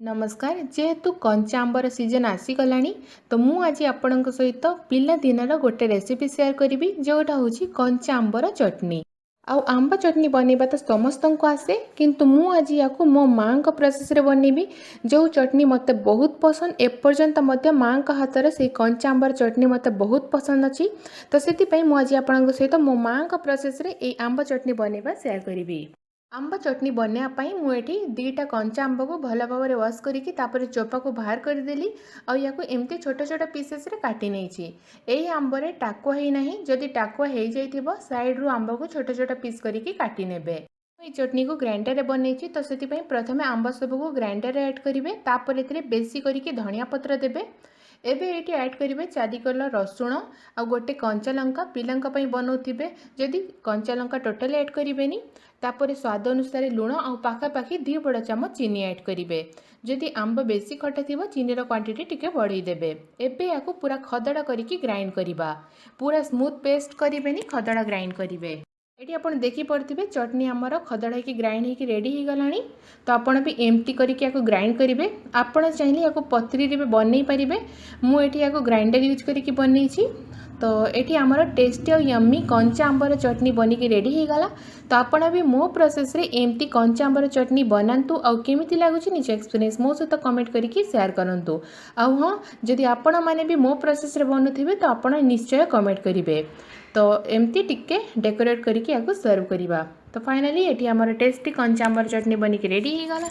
नमस्कार जेहेतु कंचा आंबर सीजन आसीगला तो मु आज आपण सहित पिला दिन गोटे रेसिपी शेयर करी जोटा हूँ कंचा आंबर चटनी। आंब चटनी बनवा तो समस्त को आसे किंतु मु आज या मो माँ प्रोसेस रे बनैबी जो चटनी मते बहुत पसंद एपर्यंत माँ हाथ से कंचा आंबर चटनी मते बहुत पसंद अच्छी। तो से मुझे आज आपण सहित मो माँ प्रोसेस रे ए आंब चटनी बनवा शेयर करी। आंब चटनी बनवाई मुझे दीटा कंचा आंब को भल भाव में वाश करके चोपा को बाहर करदेली या एमती छोट छोट पीसेस रे काटी नहीं। यही आंबर टाकुआ ही ना जदि टाकुआ हो जाइथिबो साइड रू आंब को छोट छोट पीस करके काटी नेबे। ये चटनी को ग्राइंडर रे बनैछि तो सेति पई प्रथमे आंब सब को ग्राइंडर रे ऐड करिवे तापर एथिरे बेसी करके धनिया पत्र देबे। एबे एटी ऐड करिवे 4 कला रसुण आ गोटे कंचा लंका पिलांका पई बनौथिबे जदि कंचा लंका टोटल ऐड करिवेनी तापर स्वाद अनुसार लुण आ पाखापाखि 2 बड़ चामच चीनी ऐड करिवे। जदि आंब बेसी खटा थिबो चीनीर क्वांटिटी टिके बढ़ाई देबे। एबे याकू पूरा खदड़ा करिकी ग्राइंड करिबा पूरा स्मूथ पेस्ट करिवेनी खदड़ा ग्राइंड करिवे। ये आपन देखि पड़थिबे चटनी आमर खदड़ा की ग्राइंड होगी रेडी हो गलानी। तो आपन भी एमती करके ग्राइंड करेंगे। आपड़ चाहिए या पतरी रे बन पारे मुझे ग्राइंडर यूज करके बनई। तो ये आमर टेस्टी और यम्मी कंचा आंबर चटनी बनिकी रेडी हो गला। तो आपड़ भी मो प्रोसेस रे एमती कंचा आंबर चटनी बनातु आउ केमिति लागुछि निज एक्सपीरियंस मो सहित कमेंट करके शेयर करंतु। आउ हाँ जदि आपण माने भी मो प्रोसेस रे बनुथिबे तो आपण निश्चय कमेंट करिवे। तो एमती टिके डेकोरेट करके सर्व करिबा। तो फाइनली ये आमर टेस्टी कंचा आंबर चटनी बनिकी रेडी हो गला।